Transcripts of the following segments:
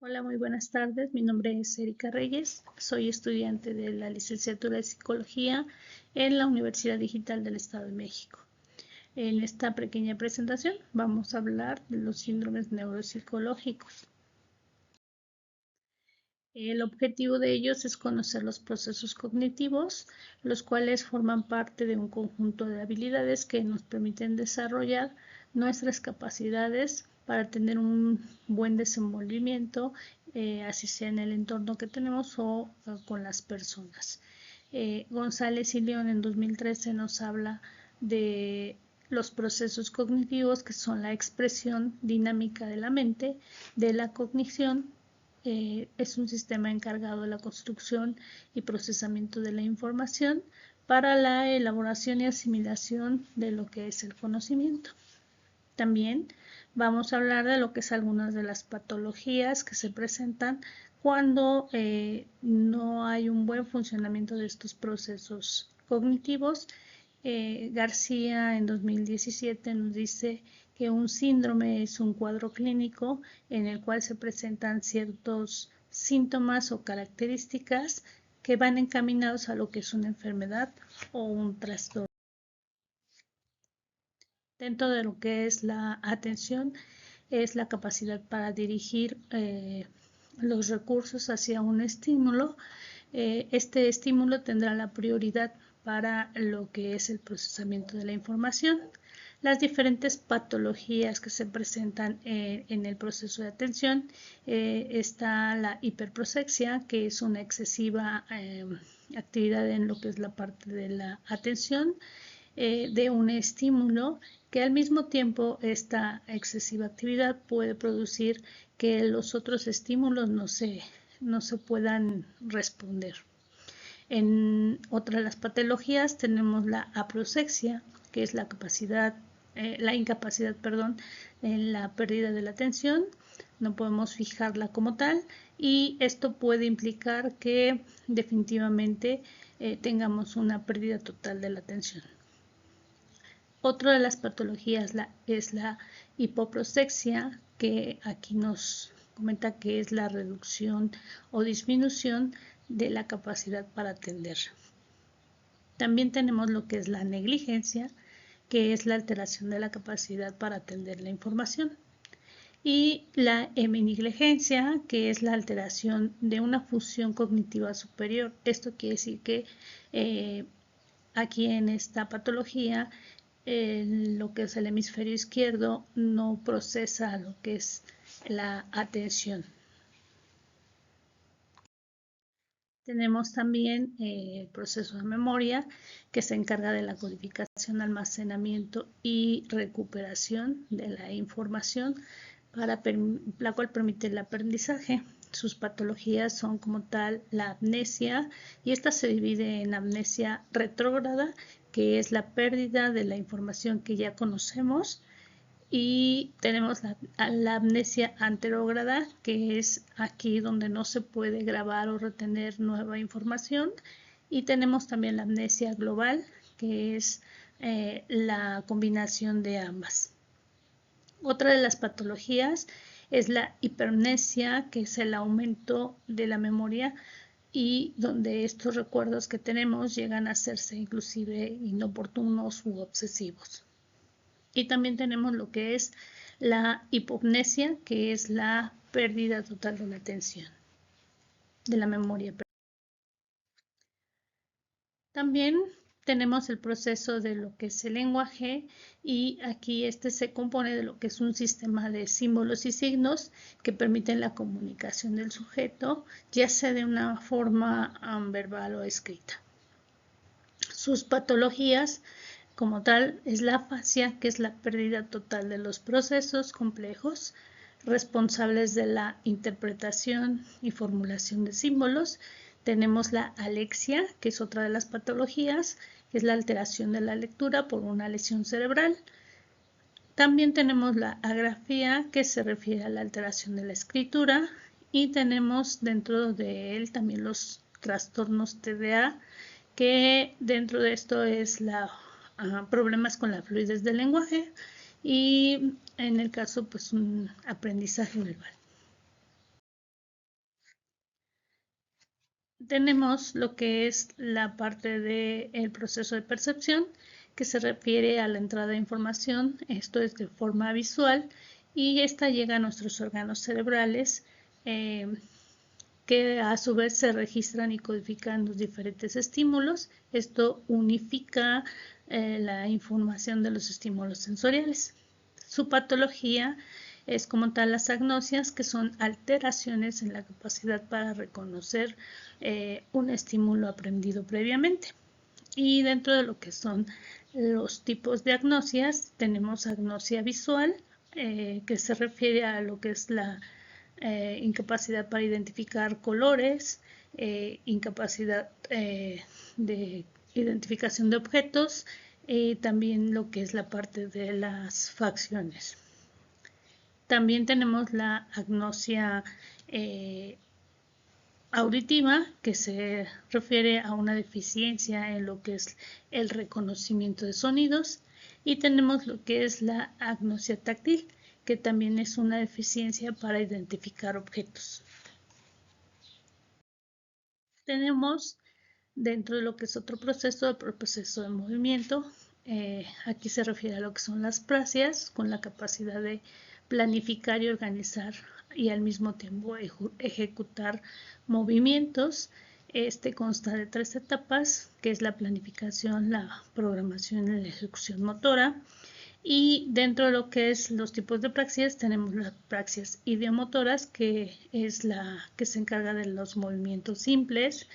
Hola, muy buenas tardes. Mi nombre es Erika Reyes. Soy estudiante de la licenciatura de Psicología en la Universidad Digital del Estado de México. En esta pequeña presentación vamos a hablar de los síndromes neuropsicológicos. El objetivo de ellos es conocer los procesos cognitivos, los cuales forman parte de un conjunto de habilidades que nos permiten desarrollar nuestras capacidades para tener un buen desenvolvimiento, así sea en el entorno que tenemos o con las personas. González y León en 2013 nos habla de los procesos cognitivos, que son la expresión dinámica de la mente, de la cognición. Es un sistema encargado de la construcción y procesamiento de la información para la elaboración y asimilación de lo que es el conocimiento. También vamos a hablar de lo que es algunas de las patologías que se presentan cuando no hay un buen funcionamiento de estos procesos cognitivos. García en 2017 nos dice que un síndrome es un cuadro clínico en el cual se presentan ciertos síntomas o características que van encaminados a lo que es una enfermedad o un trastorno. Dentro de lo que es la atención, es la capacidad para dirigir los recursos hacia un estímulo. Este estímulo tendrá la prioridad para lo que es el procesamiento de la información. Las diferentes patologías que se presentan en el proceso de atención, está la hiperprosexia, que es una excesiva actividad en lo que es la parte de la atención, de un estímulo, que al mismo tiempo esta excesiva actividad puede producir que los otros estímulos no se puedan responder. En otra de las patologías tenemos la aproxexia, que es la incapacidad en la pérdida de la atención. No podemos fijarla como tal, y esto puede implicar que definitivamente tengamos una pérdida total de la atención. Otra de las patologías es la hipoprosexia, que aquí nos comenta que es la reducción o disminución de la capacidad para atender. También tenemos lo que es la negligencia, que es la alteración de la capacidad para atender la información. Y la heminegligencia, que es la alteración de una función cognitiva superior. Esto quiere decir que aquí en esta patología, lo que es el hemisferio izquierdo no procesa lo que es la atención. Tenemos también el proceso de memoria, que se encarga de la codificación, almacenamiento y recuperación de la información, para la cual permite el aprendizaje. Sus patologías son como tal la amnesia, y esta se divide en amnesia retrógrada, que es la pérdida de la información que ya conocemos, y tenemos la amnesia anterógrada, que es aquí donde no se puede grabar o retener nueva información, y tenemos también la amnesia global, que es la combinación de ambas. Otra de las patologías es la hipermnesia, que es el aumento de la memoria, y donde estos recuerdos que tenemos llegan a hacerse inclusive inoportunos u obsesivos. Y también tenemos lo que es la hipopnesia, que es la pérdida total de la atención, de la memoria. También tenemos el proceso de lo que es el lenguaje, y aquí se compone de lo que es un sistema de símbolos y signos que permiten la comunicación del sujeto, ya sea de una forma verbal o escrita. Sus patologías como tal es la afasia, que es la pérdida total de los procesos complejos responsables de la interpretación y formulación de símbolos. Tenemos la alexia, que es otra de las patologías, que es la alteración de la lectura por una lesión cerebral. También tenemos la agrafía, que se refiere a la alteración de la escritura, y tenemos dentro de él también los trastornos TDA, que dentro de esto es problemas con la fluidez del lenguaje, y en el caso pues un aprendizaje verbal. Tenemos lo que es la parte del proceso de percepción, que se refiere a la entrada de información, esto es de forma visual, y esta llega a nuestros órganos cerebrales, que a su vez se registran y codifican los diferentes estímulos. Esto unifica la información de los estímulos sensoriales. Su patología es como tal las agnosias, que son alteraciones en la capacidad para reconocer un estímulo aprendido previamente. Y dentro de lo que son los tipos de agnosias, tenemos agnosia visual, que se refiere a lo que es la incapacidad para identificar colores, incapacidad de identificación de objetos, y también lo que es la parte de las facciones. También tenemos la agnosia auditiva, que se refiere a una deficiencia en lo que es el reconocimiento de sonidos, y tenemos lo que es la agnosia táctil, que también es una deficiencia para identificar objetos. Tenemos dentro de lo que es otro proceso, el proceso de movimiento. Aquí se refiere a lo que son las praxias, con la capacidad de planificar y organizar y al mismo tiempo ejecutar movimientos. Este consta de 3 etapas, que es la planificación, la programación y la ejecución motora. Y dentro de lo que es los tipos de praxias, tenemos las praxias ideomotoras, que es la que se encarga de los movimientos simples.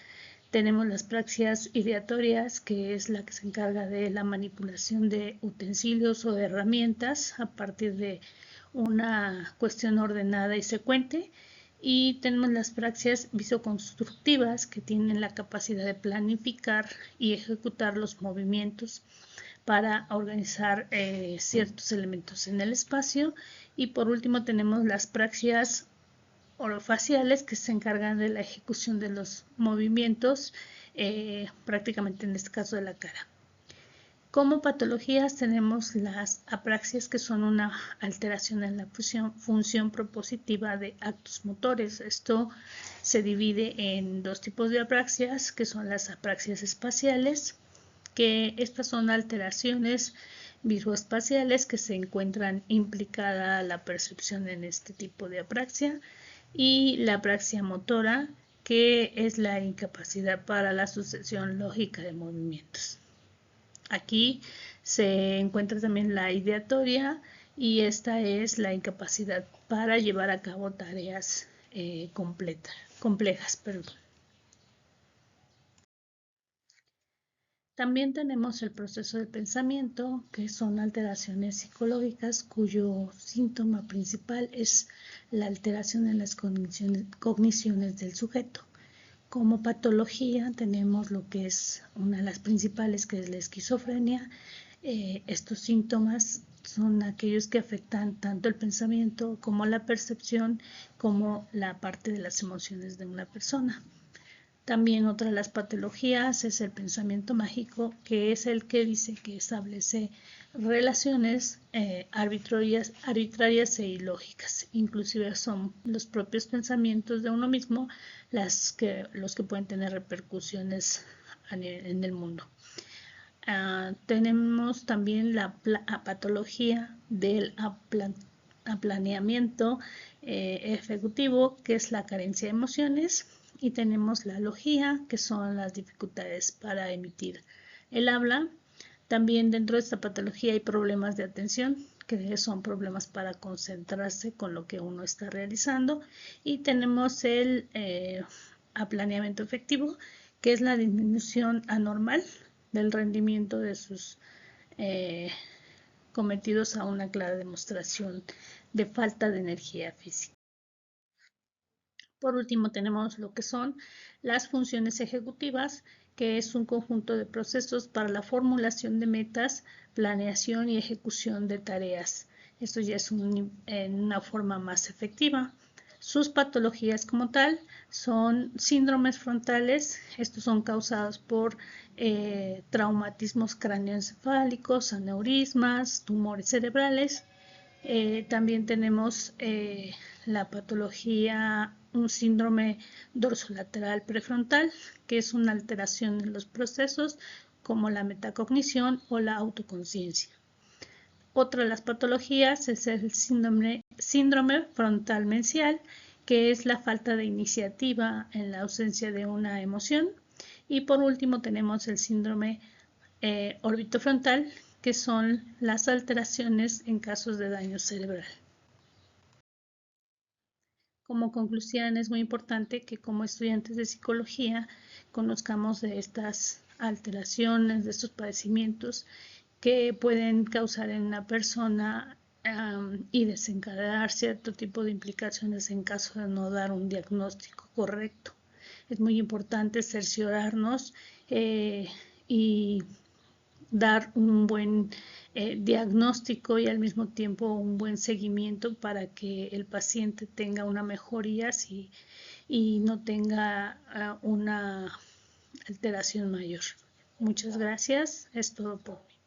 Tenemos las praxias ideatorias, que es la que se encarga de la manipulación de utensilios o de herramientas a partir de una cuestión ordenada y secuente. Y tenemos las praxias visoconstructivas, que tienen la capacidad de planificar y ejecutar los movimientos para organizar ciertos elementos en el espacio. Y por último tenemos las praxias orofaciales, que se encargan de la ejecución de los movimientos, prácticamente en este caso de la cara. Como patologías tenemos las apraxias, que son una alteración en la función propositiva de actos motores. Esto se divide en 2 tipos de apraxias, que son las apraxias espaciales, que estas son alteraciones visoespaciales que se encuentran implicada la percepción en este tipo de apraxia, y la apraxia motora, que es la incapacidad para la sucesión lógica de movimientos. Aquí se encuentra también la ideatoria, y esta es la incapacidad para llevar a cabo tareas complejas. También tenemos el proceso de pensamiento, que son alteraciones psicológicas cuyo síntoma principal es la alteración en las cogniciones del sujeto. Como patología tenemos lo que es una de las principales, que es la esquizofrenia. Estos síntomas son aquellos que afectan tanto el pensamiento como la percepción, como la parte de las emociones de una persona. También otra de las patologías es el pensamiento mágico, que es el que dice que establece relaciones arbitrarias e ilógicas. Inclusive son los propios pensamientos de uno mismo los que pueden tener repercusiones en el mundo. Tenemos también la patología del aplaneamiento ejecutivo, que es la carencia de emociones. Y tenemos la logía, que son las dificultades para emitir el habla. También dentro de esta patología hay problemas de atención, que son problemas para concentrarse con lo que uno está realizando. Y tenemos el aplaneamiento efectivo, que es la disminución anormal del rendimiento de sus cometidos, a una clara demostración de falta de energía física. Por último tenemos lo que son las funciones ejecutivas, que es un conjunto de procesos para la formulación de metas, planeación y ejecución de tareas. Esto ya es en una forma más efectiva. Sus patologías como tal son síndromes frontales. Estos son causados por traumatismos cráneoencefálicos, aneurismas, tumores cerebrales. También tenemos la patología, un síndrome dorsolateral prefrontal, que es una alteración en los procesos como la metacognición o la autoconciencia. Otra de las patologías es el síndrome frontal mencial, que es la falta de iniciativa en la ausencia de una emoción. Y por último tenemos el síndrome orbitofrontal, que son las alteraciones en casos de daño cerebral. Como conclusión, es muy importante que como estudiantes de psicología conozcamos de estas alteraciones, de estos padecimientos que pueden causar en una persona y desencadenar cierto tipo de implicaciones en caso de no dar un diagnóstico correcto. Es muy importante cerciorarnos y dar un buen diagnóstico y al mismo tiempo un buen seguimiento para que el paciente tenga una mejoría y no tenga una alteración mayor. Muchas gracias. Es todo por mí.